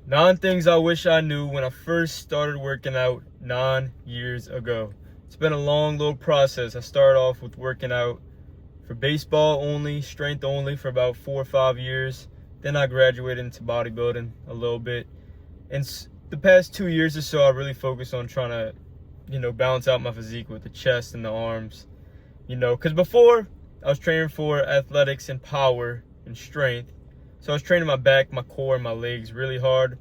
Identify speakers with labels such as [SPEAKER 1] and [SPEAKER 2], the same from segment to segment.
[SPEAKER 1] 9 things I wish I knew when I first started working out 9 years ago. It's been a long little process. I started off with working out for baseball only, strength only for about 4 or 5 years. Then I graduated into bodybuilding a little bit. And the past 2 years or so, I really focused on trying to, balance out my physique with the chest and the arms. Because before, I was training for athletics and power and strength. So I was training my back, my core, and my legs really hard.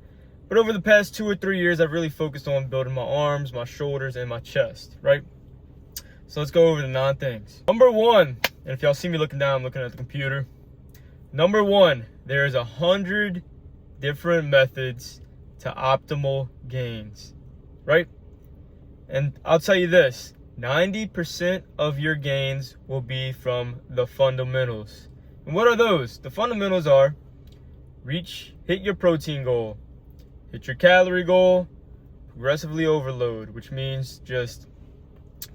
[SPEAKER 1] But over the past 2 or 3 years, I've really focused on building my arms, my shoulders, and my chest, right? So let's go over the 9 things. Number 1, and if y'all see me looking down, I'm looking at the computer. Number 1, there's 100 different methods to optimal gains, right? And I'll tell you this, 90% of your gains will be from the fundamentals. And what are those? The fundamentals are hit your protein goal, hit your calorie goal, progressively overload, which means just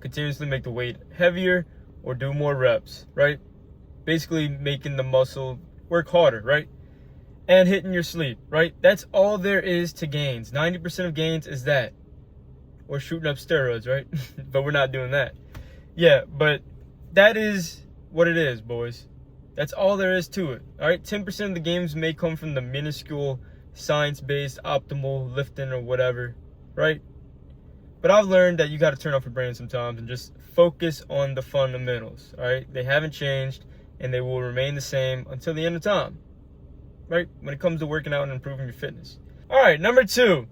[SPEAKER 1] continuously make the weight heavier or do more reps, right? Basically making the muscle work harder, right? And hitting your sleep, right? That's all there is to gains. 90% of gains is that. Or shooting up steroids, right? But we're not doing that. Yeah, but that is what it is, boys. That's all there is to it, all right? 10% of the gains may come from the minuscule science-based optimal lifting or whatever, right? But I've learned that you got to turn off your brain sometimes and just focus on the fundamentals, all right? They haven't changed, and they will remain the same until the end of time, right? When it comes to working out and improving your fitness. All right, number 2,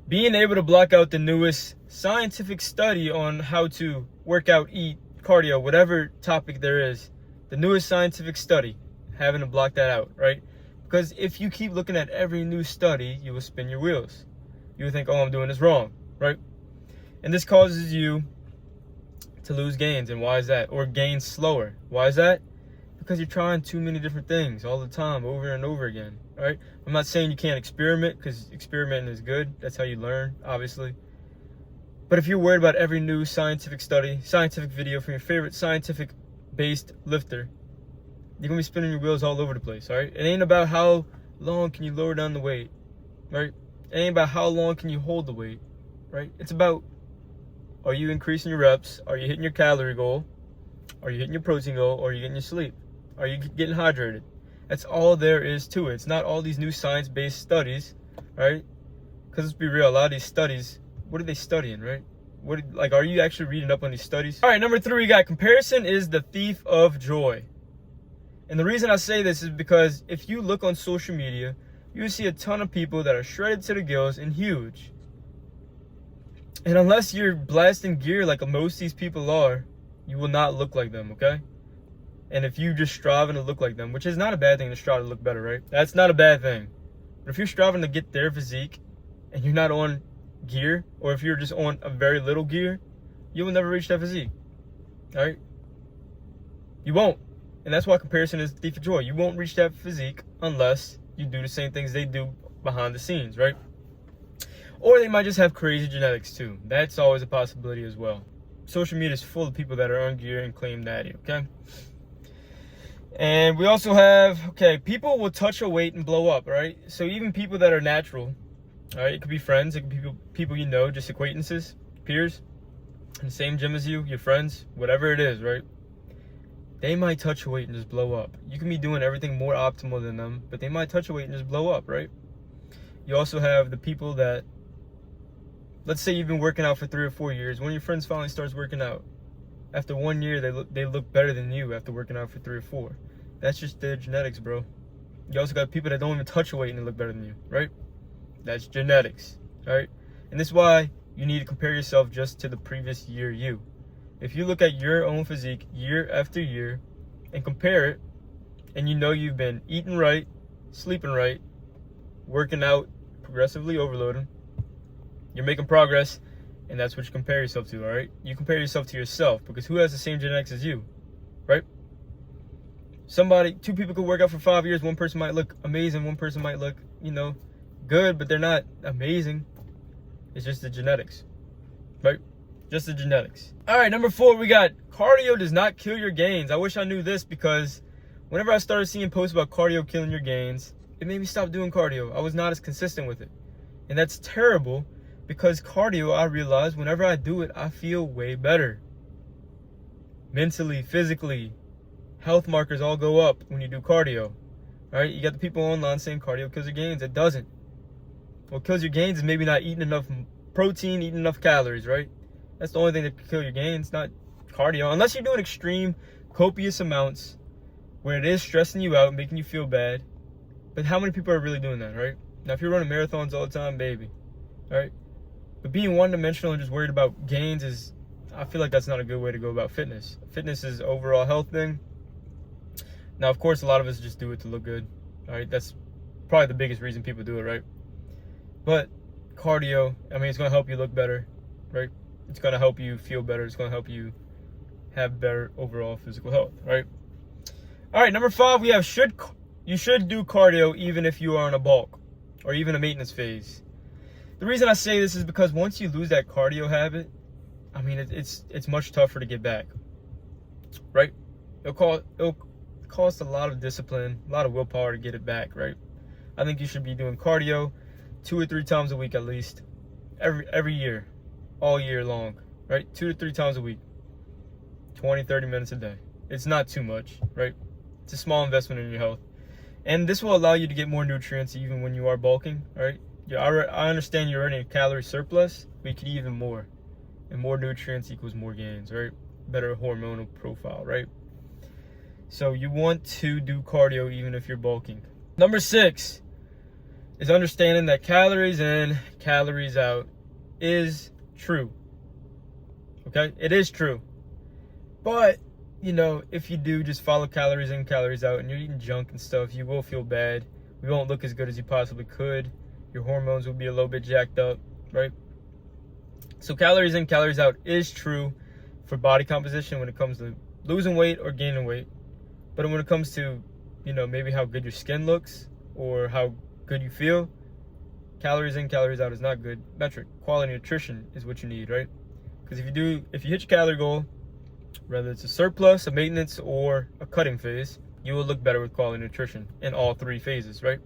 [SPEAKER 1] being able to block out the newest scientific study on how to work out, eat, cardio, whatever topic there is. The newest scientific study, having to block that out, right? Because if you keep looking at every new study, you will spin your wheels. You will think, oh, I'm doing this wrong, right? And this causes you to lose gains. And why is that? Or gain slower. Why is that? Because you're trying too many different things all the time, over and over again, right? I'm not saying you can't experiment, because experimenting is good. That's how you learn, obviously. But if you're worried about every new scientific study, scientific video from your favorite scientific-based lifter, you're going to be spinning your wheels all over the place, all right? It ain't about how long can you lower down the weight, right? It ain't about how long can you hold the weight, right? It's about, are you increasing your reps? Are you hitting your calorie goal? Are you hitting your protein goal? Or are you getting your sleep? Are you getting hydrated? That's all there is to it. It's not all these new science-based studies, right? Because let's be real, a lot of these studies, what are they studying, right? Are you actually reading up on these studies? All right, number 3, we got comparison is the thief of joy. And the reason I say this is because if you look on social media, you will see a ton of people that are shredded to the gills and huge. And unless you're blasting gear like most of these people are, you will not look like them, okay? And if you just striving to look like them, which is not a bad thing to strive to look better, right? That's not a bad thing. But if you're striving to get their physique and you're not on gear, or if you're just on a very little gear, you will never reach that physique, all right? You won't. And that's why comparison is the thief of joy. You won't reach that physique unless you do the same things they do behind the scenes, right? Or they might just have crazy genetics too. That's always a possibility as well. Social media is full of people that are on gear and claim daddy, okay? And we also have, people will touch a weight and blow up, right? So even people that are natural, all right, it could be friends, it could be people you know, just acquaintances, peers, in the same gym as you, your friends, whatever it is, right? They might touch a weight and just blow up. You can be doing everything more optimal than them, but they might touch a weight and just blow up, right? You also have the people that, let's say you've been working out for 3 or 4 years. One of your friends finally starts working out. After 1 year, they look better than you after working out for 3 or 4. That's just their genetics, bro. You also got people that don't even touch a weight and they look better than you, right? That's genetics, all right? And this is why you need to compare yourself just to the previous year you. If you look at your own physique year after year and compare it, and you know you've been eating right, sleeping right, working out, progressively overloading, you're making progress, and that's what you compare yourself to, all right? You compare yourself to yourself, because who has the same genetics as you, right? 2 people could work out for 5 years. One person might look amazing. One person might look, good, but they're not amazing. It's just the genetics, right? Just the genetics. All right, number 4, we got cardio does not kill your gains. I wish I knew this, because whenever I started seeing posts about cardio killing your gains, it made me stop doing cardio. I was not as consistent with it. And that's terrible because cardio, I realize whenever I do it, I feel way better. Mentally, physically, health markers all go up when you do cardio. All right, you got the people online saying cardio kills your gains. It doesn't. What kills your gains is maybe not eating enough protein, eating enough calories, right? That's the only thing that can kill your gains, not cardio. Unless you're doing extreme, copious amounts where it is stressing you out, making you feel bad. But how many people are really doing that, right? Now, if you're running marathons all the time, baby, all right? But being one-dimensional and just worried about gains is, I feel like that's not a good way to go about fitness. Fitness is an overall health thing. Now, of course, a lot of us just do it to look good, all right? That's probably the biggest reason people do it, right? But cardio, I mean, it's going to help you look better, right? It's going to help you feel better. It's going to help you have better overall physical health, right? All right, number 5, we have you should do cardio even if you are in a bulk or even a maintenance phase. The reason I say this is because once you lose that cardio habit, I mean, it's much tougher to get back, right? It'll cost a lot of discipline, a lot of willpower to get it back, right? I think you should be doing cardio 2 or 3 times a week at least, every year, all year long, right? 2 to 3 times a week, 20, 30 minutes a day. It's not too much, right? It's a small investment in your health. And this will allow you to get more nutrients even when you are bulking, all right? Yeah, I understand you're already in a calorie surplus, but you could eat even more. And more nutrients equals more gains, right? Better hormonal profile, right? So you want to do cardio even if you're bulking. Number 6 is understanding that calories in, calories out is true. Okay? It is true. But, you know, if you do just follow calories in, calories out, and you're eating junk and stuff, you will feel bad. You won't look as good as you possibly could. Your hormones will be a little bit jacked up, right? So calories in, calories out is true for body composition when it comes to losing weight or gaining weight. But when it comes to, you know, maybe how good your skin looks or how good you feel, calories in, calories out is not good metric. Quality nutrition is what you need, right? Because if you hit your calorie goal, whether it's a surplus, a maintenance, or a cutting phase, you will look better with quality nutrition in all 3 phases, right?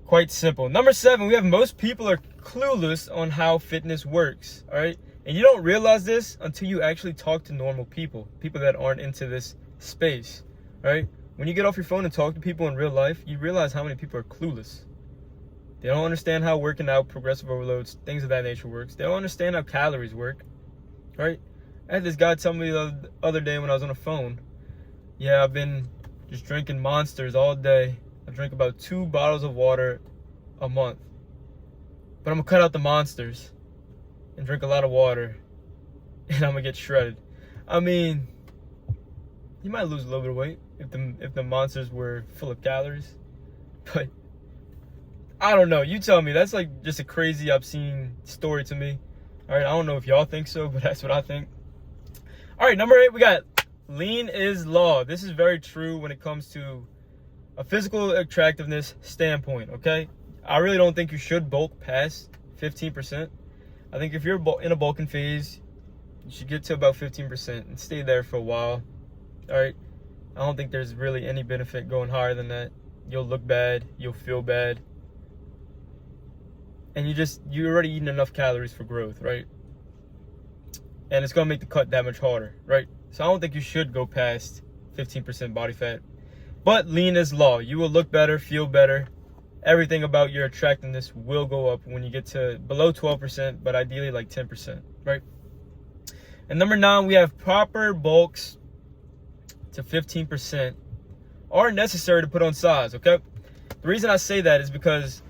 [SPEAKER 1] Quite simple. Number 7, we have most people are clueless on how fitness works, all right? And you don't realize this until you actually talk to normal people that aren't into this space, right? When you get off your phone and talk to people in real life, you realize how many people are clueless. They don't understand how working out, progressive overloads, things of that nature works. They don't understand how calories work, right? I had this guy tell me the other day when I was on the phone, yeah, I've been just drinking Monsters all day. I drink about 2 bottles of water a month. But I'm going to cut out the Monsters and drink a lot of water, and I'm going to get shredded. I mean, you might lose a little bit of weight if the Monsters were full of calories. But I don't know. You tell me. That's like just a crazy, obscene story to me. All right, I don't know if y'all think so, but that's what I think. All right, number 8, we got lean is law. This is very true when it comes to a physical attractiveness standpoint, okay? I really don't think you should bulk past 15%. I think if you're in a bulking phase, you should get to about 15% and stay there for a while, all right? I don't think there's really any benefit going higher than that. You'll look bad. You'll feel bad. And you're already eating enough calories for growth, right? And it's going to make the cut that much harder, right? So I don't think you should go past 15% body fat. But lean is law. You will look better, feel better. Everything about your attractiveness will go up when you get to below 12%, but ideally like 10%, right? And number 9, we have proper bulks to 15% are necessary to put on size, okay? The reason I say that is because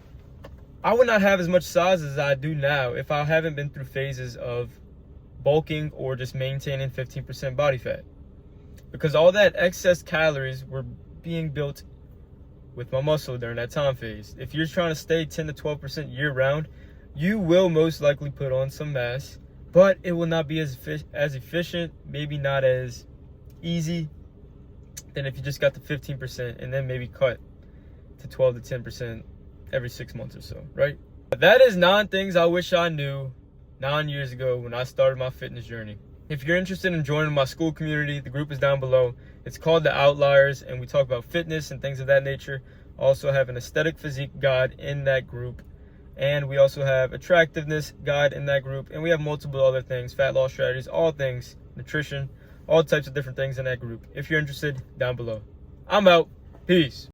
[SPEAKER 1] I would not have as much size as I do now if I haven't been through phases of bulking or just maintaining 15% body fat. Because all that excess calories were being built with my muscle during that time phase. If you're trying to stay 10 to 12% year round, you will most likely put on some mass, but it will not be as efficient, maybe not as easy than if you just got the 15% and then maybe cut to 12 to 10% every 6 months or so, right? That is 9 things I wish I knew 9 years ago when I started my fitness journey. If you're interested in joining my school community, the group is down below. It's called The Outliers, and we talk about fitness and things of that nature Also have an aesthetic physique guide in that group. And we also have attractiveness guide in that group. And we have multiple other things, fat loss strategies, all things, nutrition, all types of different things in that group. If you're interested, down below. I'm out. Peace.